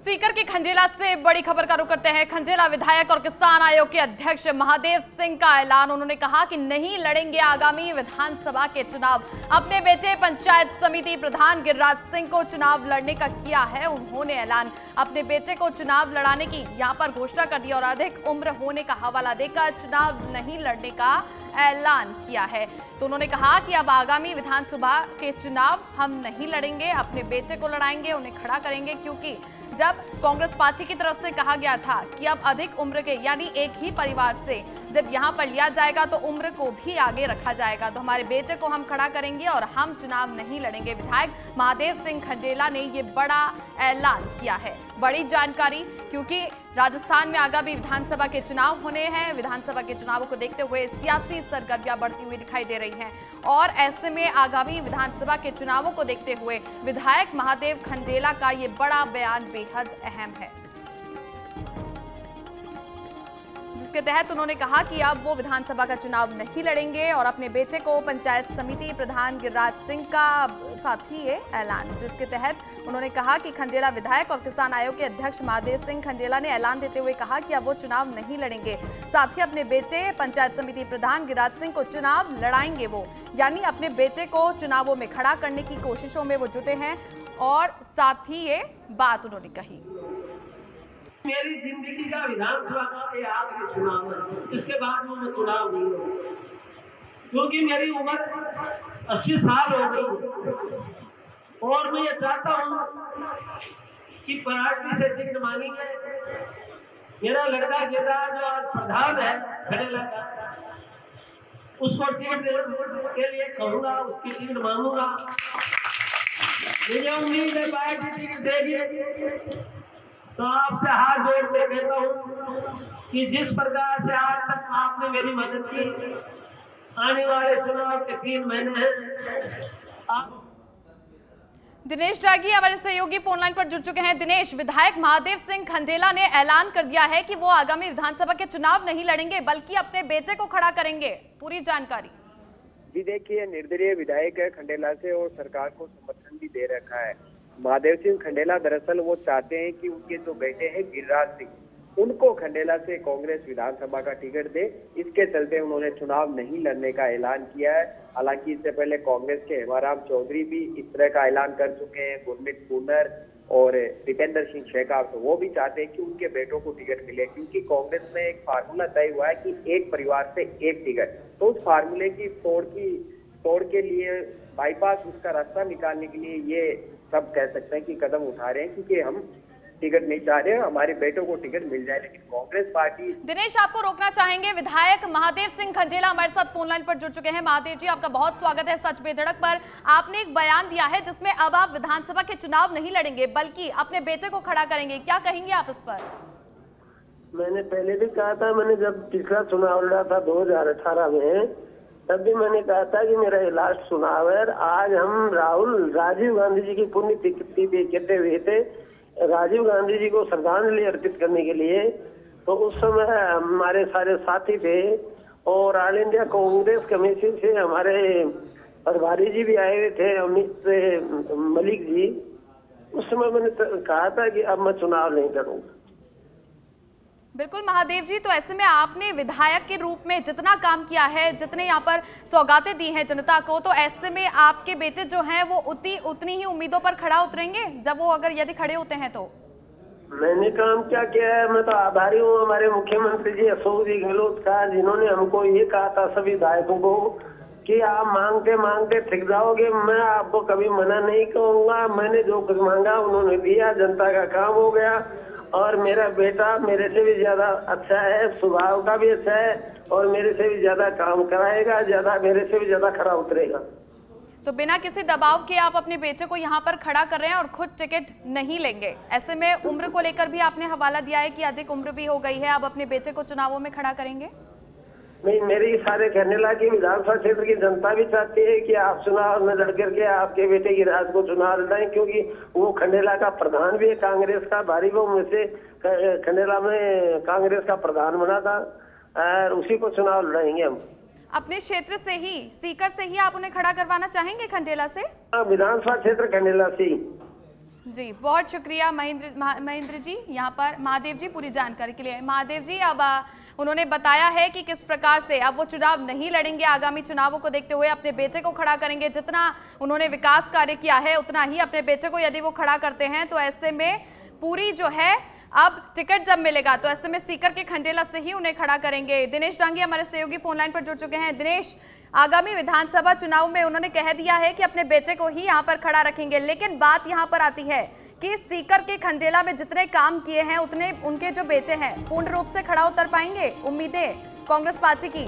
सीकर के खंडेला से बड़ी खबर का रुख करते हैं। खंडेला विधायक और किसान आयोग के अध्यक्ष महादेव सिंह का ऐलान। उन्होंने कहा कि नहीं लड़ेंगे आगामी विधानसभा के चुनाव। अपने बेटे पंचायत समिति प्रधान गिरिराज सिंह को चुनाव लड़ने का किया है उन्होंने ऐलान। अपने बेटे को चुनाव लड़ाने की यहां पर घोषणा कर दी और अधिक उम्र होने का हवाला देकर चुनाव नहीं लड़ने का ऐलान किया है। तो उन्होंने कहा कि अब आगामी विधानसभा के चुनाव हम नहीं लड़ेंगे, अपने बेटे को लड़ाएंगे, उन्हें खड़ा करेंगे, क्योंकि जब कांग्रेस पार्टी की तरफ से कहा गया था कि अब अधिक उम्र के यानी एक ही परिवार से जब यहां पर लिया जाएगा तो उम्र को भी आगे रखा जाएगा, तो हमारे बेटे को हम खड़ा करेंगे और हम चुनाव नहीं लड़ेंगे। विधायक महादेव सिंह खंडेला ने ये बड़ा ऐलान किया है। बड़ी जानकारी, क्योंकि राजस्थान में आगामी विधानसभा के चुनाव होने हैं। विधानसभा के चुनावों को देखते हुए सियासी सरगर्मियां बढ़ती हुई दिखाई दे रही हैं और ऐसे में आगामी विधानसभा के चुनावों को देखते हुए विधायक महादेव खंडेला का ये बड़ा बयान बेहद अहम है, जिसके तहत उन्होंने कहा कि अब वो विधानसभा का चुनाव नहीं लड़ेंगे और अपने बेटे को पंचायत समिति प्रधान गिरिराज सिंह का साथ ही ये ऐलान, जिसके तहत उन्होंने कहा कि खंडेला विधायक और किसान आयोग के अध्यक्ष महादेव सिंह खंडेला ने ऐलान देते हुए कहा कि अब वो चुनाव नहीं लड़ेंगे, साथ ही अपने बेटे पंचायत समिति प्रधान गिरिराज सिंह को चुनाव लड़ाएंगे। वो यानी अपने बेटे को चुनावों में खड़ा करने की कोशिशों में वो जुटे हैं और साथ ही ये बात उन्होंने कही। मेरी जिंदगी का विधानसभा का ये आखिरी चुनाव है, इसके बाद मैं चुनाव नहीं लूंगा, क्योंकि मेरी उम्र 80 साल हो गई और मैं ये चाहता हूँ कि पार्टी से टिकट मांगी जाए। मेरा लड़का गिरिराज जो आज प्रधान है खंडेला का, उसको टिकट देने के लिए कहूंगा, उसकी टिकट मांगूंगा। मुझे उम्मीद है पार्टी टिकट देगी। तो आपसे हाथ जोड़ के कहता हूँ कि जिस प्रकार से आज तक आपने मेरी मदद की, आने वाले चुनाव के 3 महीने हैं। दिनेश जागी हमारे सहयोगी फोन लाइन पर जुड़ चुके हैं। दिनेश, विधायक महादेव सिंह खंडेला ने ऐलान कर दिया है कि वो आगामी विधानसभा के चुनाव नहीं लड़ेंगे बल्कि अपने बेटे को खड़ा करेंगे, पूरी जानकारी। जी देखिए, निर्दलीय विधायक है खंडेला से और सरकार को समर्थन भी दे रखा है। महादेव सिंह खंडेला दरअसल वो चाहते हैं कि उनके जो बेटे हैं गिरिराज सिंह, उनको खंडेला से कांग्रेस विधानसभा का टिकट दे। इसके चलते उन्होंने चुनाव नहीं लड़ने का ऐलान किया है। हालांकि इससे पहले कांग्रेस के हेमाराम चौधरी भी इस तरह का ऐलान कर चुके हैं, गुरमीत कूनर और दीपेंद्र सिंह शेखावत, तो वो भी चाहते हैं कि उनके बेटों को टिकट मिले, क्योंकि कांग्रेस में एक फार्मूला तय हुआ है कि एक परिवार से एक टिकट। तो उस फार्मूले की तोड़ के लिए बाईपास उसका रास्ता निकालने के लिए ये सब कह सकते हैं कि कदम उठा रहे हैं, क्योंकि हम टिकट नहीं चाह रहे, हमारे बेटों को टिकट मिल जाए। लेकिन कांग्रेस पार्टी। दिनेश, आपको रोकना चाहेंगे। विधायक महादेव सिंह खंडेला हमारे साथ फोन लाइन पर जुड़ चुके हैं। महादेव जी, आपका बहुत स्वागत है सच बेधड़क पर। आपने एक बयान दिया है जिसमें अब आप विधानसभा के चुनाव नहीं लड़ेंगे बल्कि अपने बेटे को खड़ा करेंगे, क्या कहेंगे आप इस पर? मैंने पहले भी कहा था, मैंने जब पिछला चुनाव लड़ा था 2018 में, तब भी मैंने कहा था कि मेरा ये लास्ट चुनाव है। आज हम राजीव गांधी जी की पुण्यतिथि कहते हुए थे, राजीव गांधी जी को श्रद्धांजलि अर्पित करने के लिए। तो उस समय हमारे सारे साथी थे और ऑल इंडिया कांग्रेस कमेटी से हमारे प्रभारी जी भी आए हुए थे, अमित मलिक जी। उस समय मैंने कहा था कि अब मैं चुनाव नहीं लड़ूंगा। बिल्कुल महादेव जी, तो ऐसे में आपने विधायक के रूप में जितना काम किया है, जितने यहाँ पर सौगातें दी हैं जनता को, तो ऐसे में आपके बेटे जो हैं वो उतनी ही उम्मीदों पर खड़ा उतरेंगे जब वो यदि खड़े होते हैं तो? मैंने काम क्या किया है, मैं तो आभारी हूँ हमारे मुख्यमंत्री जी अशोक जी गहलोत का, जिन्होंने हमको ये कहा था सभी विधायकों को कि आप मांगते मांगते थक जाओगे, मैं आपको कभी मना नहीं कहूँगा। मैंने जो कुछ मांगा उन्होंने दिया, जनता का काम हो गया। और मेरा बेटा मेरे से भी ज्यादा अच्छा है, स्वभाव का भी अच्छा है और मेरे से भी ज्यादा काम कराएगा, मेरे से भी ज्यादा खड़ा उतरेगा। तो बिना किसी दबाव के आप अपने बेटे को यहाँ पर खड़ा कर रहे हैं और खुद टिकट नहीं लेंगे। ऐसे में उम्र को लेकर भी आपने हवाला दिया है कि अधिक उम्र भी हो गई है, अब अपने बेटे को चुनावों में खड़ा करेंगे? नहीं, मेरी सारे खंडेला की विधानसभा क्षेत्र की जनता भी चाहती है कि आप चुनाव में लड़ करके आपके बेटे गिरिराज को चुनाव लड़ाएं, क्योंकि वो खंडेला का प्रधान भी है कांग्रेस का। भारी बहुमत से खंडेला में कांग्रेस का प्रधान बना था और उसी को चुनाव लड़ाएंगे हम। अपने क्षेत्र से ही, सीकर से ही आप उन्हें खड़ा करवाना चाहेंगे खंडेला से? विधानसभा क्षेत्र खंडेला से। जी, बहुत शुक्रिया महेंद्र जी, यहाँ पर महादेव जी पूरी जानकारी के लिए। महादेव जी, अब उन्होंने बताया है कि किस प्रकार से अब वो चुनाव नहीं लड़ेंगे, आगामी चुनावों को देखते हुए अपने बेटे को खड़ा करेंगे। जितना उन्होंने विकास कार्य किया है उतना ही अपने बेटे को यदि वो खड़ा करते हैं तो ऐसे में पूरी जो है अब टिकट जब मिलेगा तो ऐसे में सीकर के खंडेला से ही उन्हें खड़ा करेंगे। दिनेश डांगी हमारे सहयोगी फोन लाइन पर जुड़ चुके हैं। दिनेश, आगामी विधानसभा चुनाव में उन्होंने कह दिया है कि अपने बेटे को ही यहाँ पर खड़ा रखेंगे, लेकिन बात यहाँ पर आती है कि सीकर के खंडेला में जितने काम किए हैं उतने उनके जो बेटे हैं पूर्ण रूप से खड़ा उतर पाएंगे? उम्मीदें कांग्रेस पार्टी की